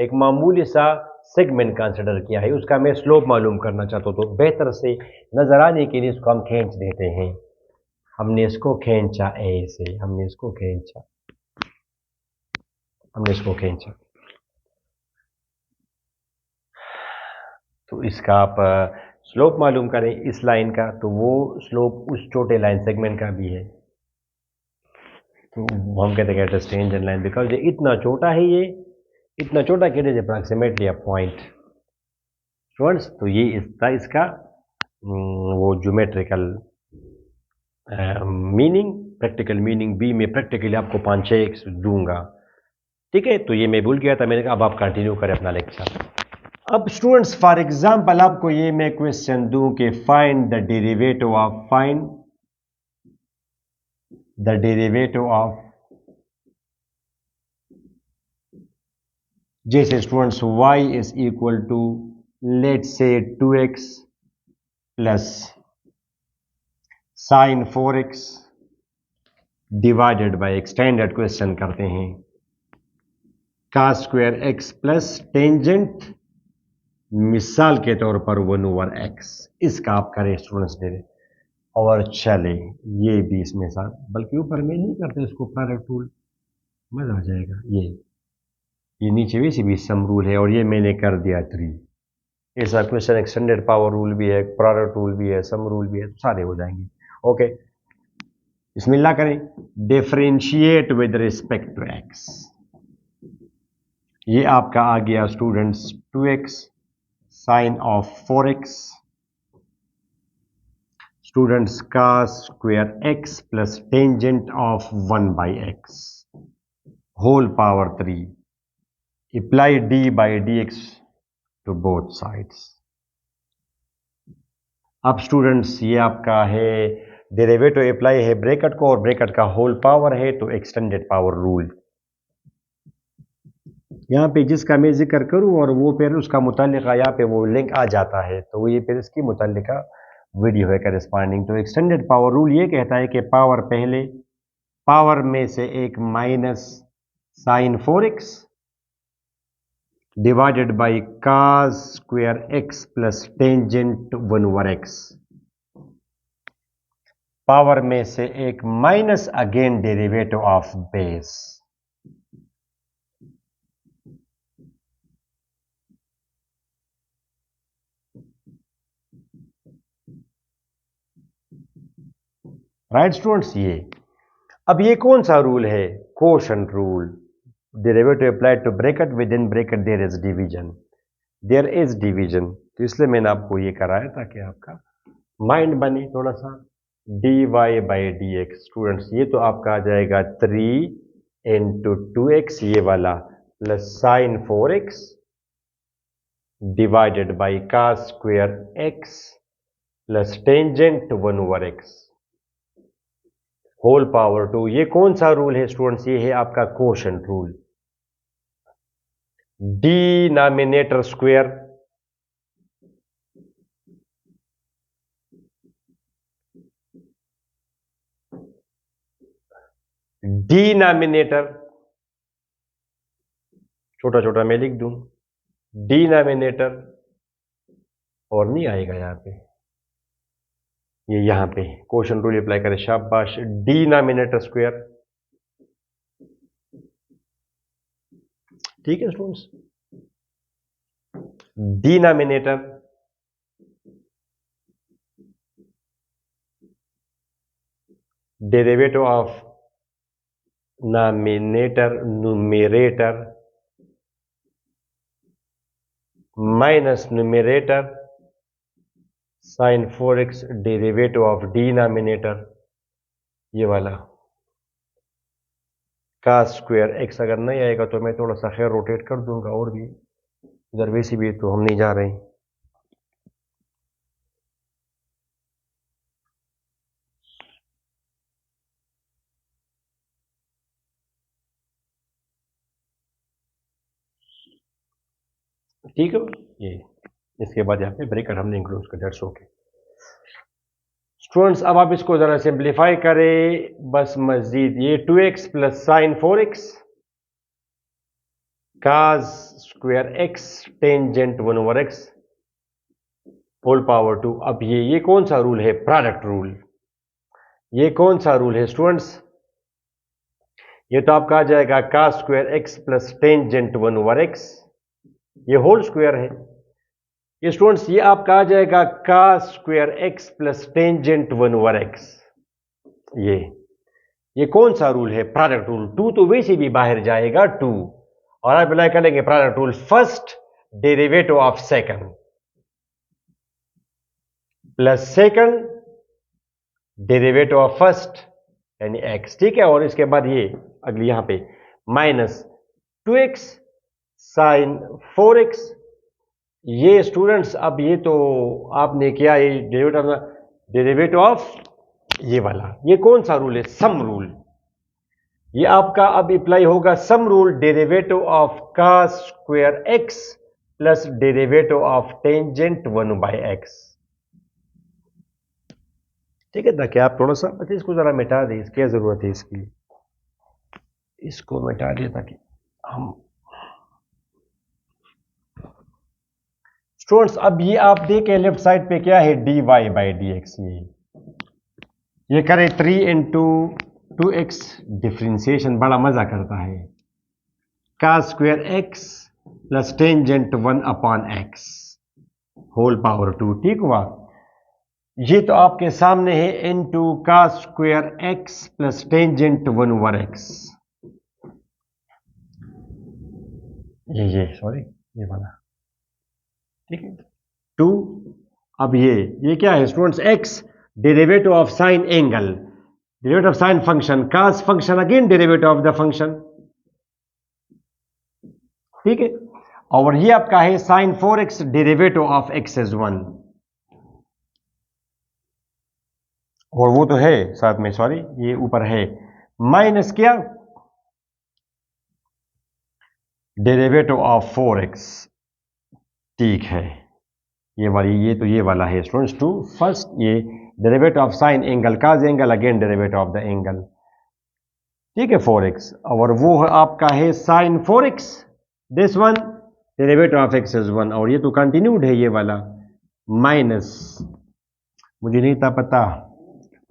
एक मामूली सा सेगमेंट कंसिडर किया है, उसका मैं स्लोप मालूम करना चाहता हूँ, तो बेहतर से नजर आने के लिए इसको हम खींच देते हैं, हमने इसको खींचा ऐसे, हमने इसको खींचा, तो इसका आप स्लोप मालूम करें इस लाइन का, तो वो स्लोप उस छोटे लाइन सेगमेंट का भी है, तो हम कहते हैं टेंजेंट लाइन, बिकॉज ये इतना छोटा है, ये इतना छोटा कि it is approximately a point students. तो ये इसका वो ज्योमेट्रिकल मीनिंग, प्रैक्टिकल मीनिंग बी में प्रैक्टिकली आपको 5-6 दूंगा, ठीक है। तो ये मैं भूल गया था, मैंने कहा अब आप कंटिन्यू करें अपना लेक्चर। अब स्टूडेंट्स फॉर एग्जांपल आपको ये मैं क्वेश्चन दूं कि फाइंड द डेरिवेटिव ऑफ जैसे students y is equal to let's say 2x plus sine 4x divided by, standard question करते हैं, cos square x plus tangent मिसाल के तौर पर 1/x, इसका आप करें स्टूडेंट्स दे, और चले ये भी इसमें साथ, बल्कि ऊपर में नहीं करते इसको प्रोडक्ट रूल, मजा आ जाएगा। ये नीचे वैसे भी सम रूल है, और ये मैंने कर दिया 3, ऐसा क्वेश्चन एक्सटेंडेड पावर रूल भी है, प्रोडक्ट रूल भी है, सम रूल भी है, तो सारे हो जाएंगे। ओके, बिस्मिल्लाह करें, differentiate with respect to x, ये आपका आ गया students 2x sine of 4x, students का square x plus tangent of 1/x whole power 3, apply d by dx to both sides. अब स्टूडेंट्स ये आपका है डेरिवेटिव अप्लाई है ब्रैकेट को, और ब्रैकेट का होल पावर है, तो एक्सटेंडेड पावर रूल यहाँ पे जिसका मैं जिक्र करूँ और वो फिर उसका मुतालिका यहाँ पे वो लिंक आ जाता है, तो ये फिर इसकी मुतालिका वीडियो है करस्पॉन्डिंग। तो एक्सटेंडेड पावर रूल ये कहता है कि पावर पहले, पावर में से एक minus sine 4x divided by cos square x plus tangent 1/x, power में से एक minus again derivative of base, right students. ये अब ये कौन सा रूल है, quotient rule. Derivative applied to bracket, within bracket there is division. There is division. तो इसलिए मैंने आपको ये कराया ताकि आपका माइंड बने थोड़ा सा. dy by d x. Students ये तो आपका आ जाएगा 3 इंटू 2x ये वाला plus sine 4x divided by cos square x plus tangent 1/x whole power 2. ये कौन सा रूल है स्टूडेंट्स? ये है आपका quotient rule. Denominator square denominator छोटा छोटा मैं लिख दूं डिनोमिनेटर और नहीं आएगा यहां पे, ये यहां पे क्वेश्चन रूल अप्लाई करें. शाबाश. Denominator square. ठीक है students. Denominator derivative of nominator numerator minus numerator sine 4x derivative of denominator ये वाला cos स्क्वायर x. अगर नहीं आएगा तो मैं थोड़ा सा खैर रोटेट कर दूंगा और भी इधर, वैसे भी तो हम नहीं जा रहे हैं. ठीक है. ये इसके बाद यहाँ पे ब्रैकेट हमने इंक्लूड कर. That's okay students. अब आप इसको जरा सिंप्लीफाई करें बस मजीद. ये 2x plus sine 4x cos square x tangent 1/x whole power 2. अब ये कौन सा रूल है? Product rule. ये कौन सा रूल है स्टूडेंट्स? ये तो आपका आ जाएगा cos square x plus tangent 1/x ये होल स्क्वायर है. ये स्टूडेंट्स ये आपका आ जाएगा cos square x plus tangent 1/x. ये कौन सा रूल है? Product rule. 2 तो वैसे भी बाहर जाएगा 2 और आप अप्लाई करेंगे product rule. First derivative of second plus second derivative of first यानी x. ठीक है. और इसके बाद ये अगली यहां पे माइनस 2x साइन 4x. ये स्टूडेंट्स अब ये तो आपने किया ये डेरिवेटिव ऑफ ये वाला. ये कौन सा रूल है? Sum rule. ये आपका अब अप्लाई होगा sum rule. Derivative of cos square x plus derivative of tangent 1/x. ठीक है. ताकि आप थोड़ा सा अच्छा इसको जरा मिटा दें. क्या जरूरत है इसकी? इसको मिटा दें ताकि हम स्टूडेंट्स. अब ये आप देखें लेफ्ट साइड पे क्या है? dy by d x. ये करें 3 इंटू 2x. डिफ्रेंसिएशन बड़ा मजा करता है. cos square x plus tangent 1/x whole power 2. ठीक हुआ. ये तो आपके सामने है into cos square x plus tangent 1/x. ये सॉरी ये वाला. ठीक है. 2. अब ये क्या है students? x derivative of sine angle derivative of sine function cos function again derivative of the function. ठीक है. और ये आपका है sine 4x derivative of x is 1 और वो तो है साथ में सॉरी ये ऊपर है माइनस क्या डेरिवेटिव ऑफ 4x. ठीक है. ये वाली ये तो ये वाला है स्टूडेंट्स 2. फर्स्ट ये derivative of sine angle cos angle again derivative of the angle. ठीक है 4x. और वो आपका है sine 4x this one derivative of x is 1 और ये तो कंटिन्यूड है ये वाला माइनस. मुझे नहीं था पता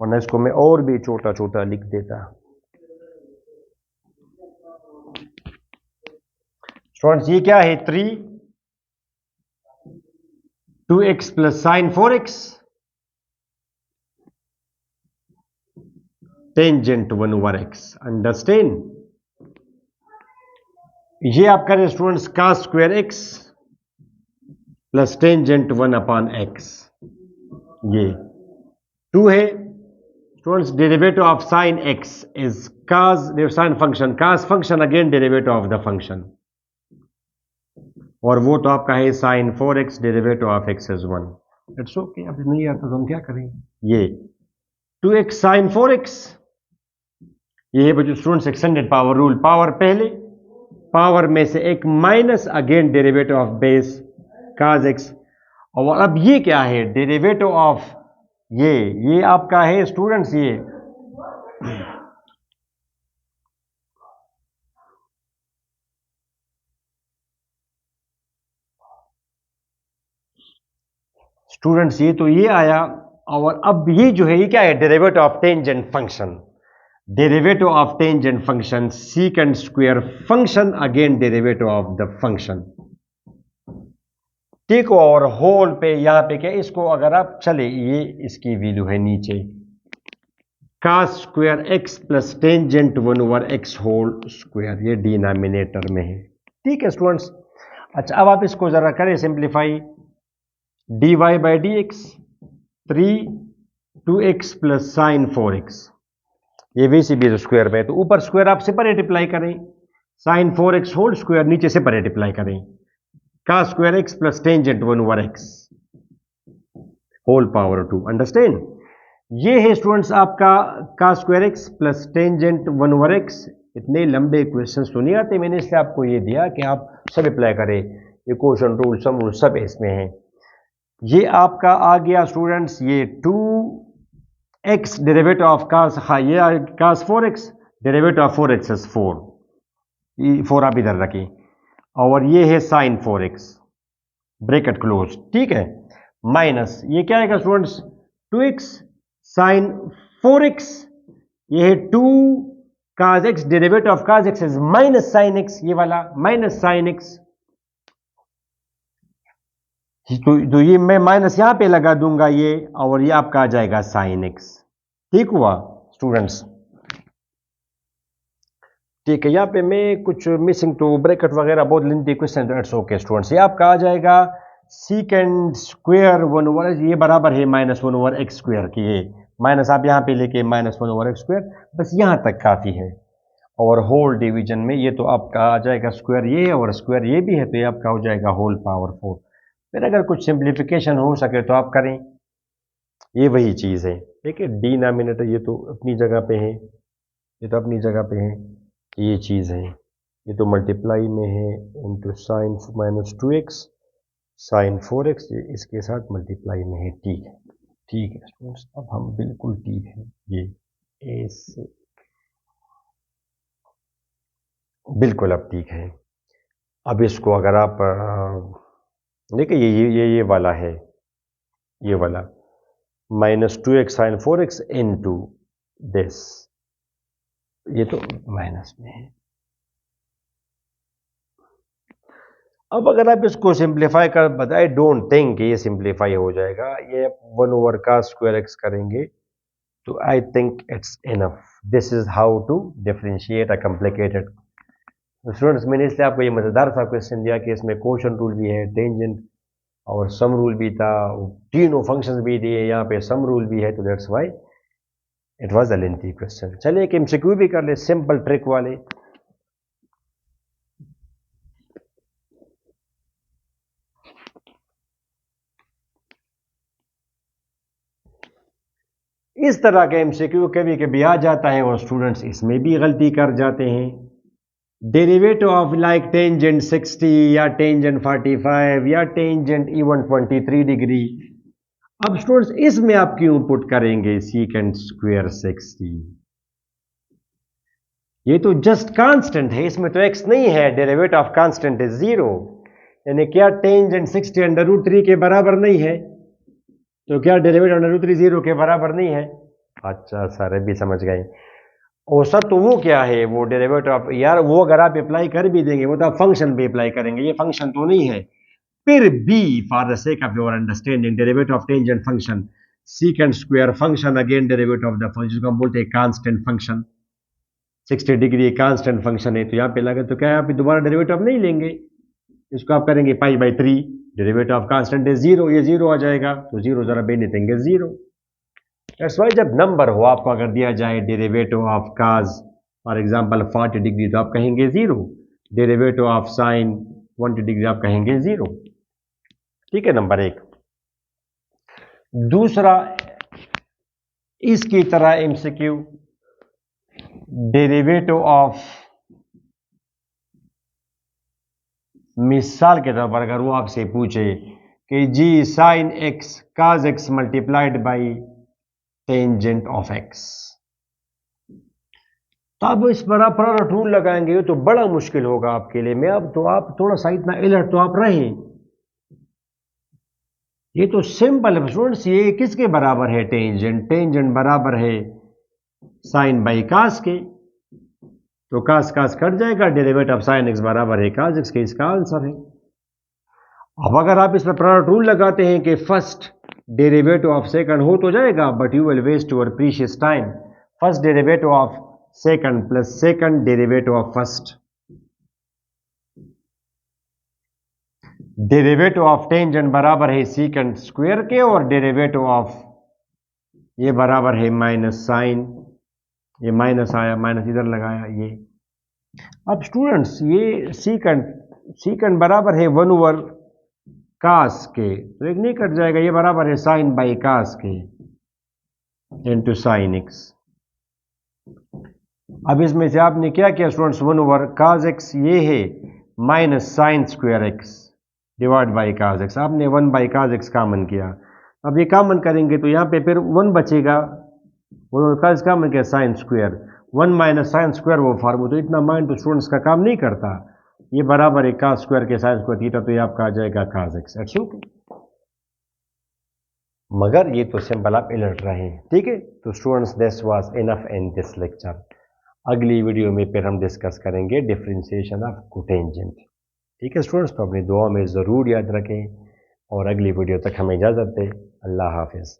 वरना इसको मैं और भी छोटा छोटा लिख देता. स्टूडेंट्स ये क्या है? 3 2x plus sine 4x tangent 1/x. Understand? ये आप करें students cos square x plus tangent 1/x, ये 2 है students. Derivative of sine x is cos sine function, cos function again derivative of the function, और वो तो आपका है sine 4x, derivative of x is 1। It's okay, अब नहीं आता तो हम क्या करेंगे, ये 2x साइन 4x, ये है बच्चों students extended power rule. Power पहले, पावर में से एक minus again derivative of base cos x, और अब ये क्या है, डेरिवेटिव ऑफ ये आपका है स्टूडेंट्स, ये स्टूडेंट्स ये तो ये आया, और अब ये जो है ये क्या है, derivative of tangent function, derivative of tangent function सीकेंड square function again derivative of the function, ठीक। और होल पे यहां पे क्या, इसको अगर आप चले, ये इसकी वैल्यू है नीचे cos square x plus tangent 1/x whole square, ये डिनोमिनेटर में है, ठीक है स्टूडेंट्स। अच्छा अब आप इसको जरा करें simplify, dy by d x 2x plus sine 4x, ये वैसे भी स्क्वायर में है तो ऊपर स्क्वायर आप सेपरेट अप्लाई करें, साइन 4x होल स्क्वायर नीचे सेपरेट अप्लाई करें, cos square x plus tangent 1/x whole power 2, understand. ये है स्टूडेंट्स आपका cos square x plus tangent 1/x। इतने लंबे क्वेश्चंस तो नहीं आते, मैंने इसलिए आपको ये दिया कि आप सब अप्लाई करें, ये क्वेश्चन रूल सम रूल सब इसमें है। ये आपका आ गया स्टूडेंट्स, ये 2x डेरिवेटिव ऑफ cos, हाँ ये cos 4x, derivative of 4x is 4, ये 4 आप इधर रखें, और ये है साइन 4x ब्रैकेट क्लोज, ठीक है, माइनस ये क्या आएगा स्टूडेंट्स 2x साइन 4x, ये है 2 cos x, derivative of cos x is minus sine x, ये वाला माइनस साइन x, तो ये मैं माइनस यहां पे लगा दूंगा ये, और ये आपका आ जाएगा साइन x, ठीक हुआ स्टूडेंट्स, ठीक है। यहां पे मैं कुछ मिसिंग तो ब्रैकेट वगैरह बहुत lengthy question, it's okay students. ये आपका आ जाएगा सीकेंड स्क्वायर 1/, ये बराबर है -1/x स्क्वायर की, ये माइनस आप यहां पे लेके -1/x स्क्वायर, बस यहां तक काफी है। और होल डिवीजन में ये तो आपका आ जाएगा स्क्वायर ये, और स्क्वायर ये भी है, तो ये आपका हो जाएगा होल पावर 4। फिर अगर कुछ सिंप्लीफिकेशन हो सके तो आप करें, ये वही चीज़ है, ठीक है। डिनोमिनेटर ये तो अपनी जगह पे है, ये तो अपनी जगह पे है, ये चीज़ है, ये तो मल्टीप्लाई में है into sine -2x sign 4x, ये इसके साथ मल्टीप्लाई में है, ठीक है, ठीक है स्टूडेंट्स, अब हम बिल्कुल ठीक है, ये ऐसे बिल्कुल अब ठीक है। अब इसको अगर आप देखिए ये वाला है, ये वाला -2x sign 4x into this, ये तो माइनस में है। अब अगर आप इसको सिंप्लीफाई कर बताए, डोंट थिंक ये सिंप्लीफाई हो जाएगा, ये 1/cos स्क्वायर एक्स करेंगे तो I think it's enough. This is how to differentiate a complicated. Students मैंने इसलिए आपको ये मजेदार सा क्वेश्चन दिया कि इसमें क्वोशंट रूल भी है, टेंजेंट और सम रूल भी था, तीनों फंक्शंस भी दिए, यहाँ पे सम रूल भी है, तो that's why it was a lengthy question. चलिए एक एमसीक्यू भी कर ले, सिंपल ट्रिक वाले। इस तरह का एमसीक्यू कभी कभी आ जाता है और स्टूडेंट्स इसमें भी गलती कर जाते हैं। डेरिवेटिव ऑफ लाइक टेंजेंट 60 या टेंजेंट 45 या टेंजेंट इवन 23 डिग्री। अब स्टूडेंट्स इसमें आप क्यों पुट करेंगे सीकेंड स्क्वायर 60? ये तो जस्ट कांस्टेंट है, इसमें तो एक्स नहीं है, डेरिवेटिव ऑफ कांस्टेंट इज 0, यानी क्या टेंजेंट 60 √3 के बराबर नहीं है, तो क्या डेरिवेटिव √3 0 के बराबर नहीं है? अच्छा सर भी समझ गए। औसत तो वो क्या है, वो डेरिवेटिव ऑफ, यार वो अगर आप अप्लाई कर भी देंगे वो तो आप फंक्शन पे अप्लाई करेंगे, ये फंक्शन तो नहीं है। फिर भी for the sake of your understanding, derivative of tangent function सीकेंड square function again derivative of the function, जिसको हम बोलते हैं constant function, 60 degree constant function है, तो यहाँ पे लगे तो क्या है, आप दोबारा डेरिवेटिव नहीं लेंगे, इसको आप करेंगे pi by 3, derivative of constant है 0, ये 0 आ जाएगा, तो 0 जरा बेने देंगे 0। दैट्स वाई जब नंबर हो आपको अगर दिया जाए derivative of cause for example 40 degree, तो आप कहेंगे 0, डेरिवेटिव ऑफ साइन 20 डिग्री आप कहेंगे 0। ठीक है, नंबर 1। दूसरा, इसकी तरह एमसीक्यू, डेरिवेटिव ऑफ, मिसाल के तौर पर अगर वो आपसे पूछे कि जी sine x cos x multiplied by tangent of x, तो आप इस पर आप रूल लगाएंगे तो बड़ा मुश्किल होगा आपके लिए। मैं अब तो आप थोड़ा सा इतना अलर्ट तो आप रहें। ये तो सिंपल है स्टूडेंट्स, ये किसके बराबर है, टेंजेंट, टेंजेंट बराबर है साइन बाई कास के, तो कास कास कट जाएगा, डेरिवेटिव ऑफ साइन एक्स बराबर है कास एक्स के, इसका आंसर है। अब अगर आप इस पर प्रोडक्ट रूल लगाते हैं कि फर्स्ट डेरिवेटिव ऑफ सेकंड हो तो जाएगा, but you will waste your precious time. First derivative of second plus second derivative of first, derivative of tangent बराबर है सीकेंड स्क्वायर के, और डेरिवेटिव ऑफ ये बराबर है माइनस साइन, ये माइनस आया, माइनस इधर लगाया ये। अब स्टूडेंट्स ये सीकेंड बराबर है 1/, कास के, तो एक नहीं कट जाएगा, ये बराबर है साइन बाई कास के इंटू साइन एक्स। अब इसमें से आपने क्या किया स्टूडेंट्स, 1/, कास एक्स ये है minus sine square x divide by cos x, आपने 1 बाई कास एक्स कामन किया। अब ये कामन करेंगे तो यहाँ पे फिर 1 बचेगा, वो कास कामन किया sine square, 1 minus sine square वो फार्मूला, तो इतना माइंड तो स्टूडेंट्स का काम नहीं करता। ये बराबर है कास स्क्वायर के साइन स्क्वायर थीटा, तो ये आपका आ जाएगा कास एक्स। इट्स ओके, मगर ये तो सिंपल आप अलर्ट रहे, ठीक है। तो students this was enough in this lecture. अगली वीडियो में फिर हम डिस्कस करेंगे डिफरेंशिएशन ऑफ कोटेंजेंट, ठीक है स्टूडेंट्स। तो अपनी दुआ में ज़रूर याद रखें, और अगली वीडियो तक हमें इजाज़त दें। अल्लाह हाफिज़।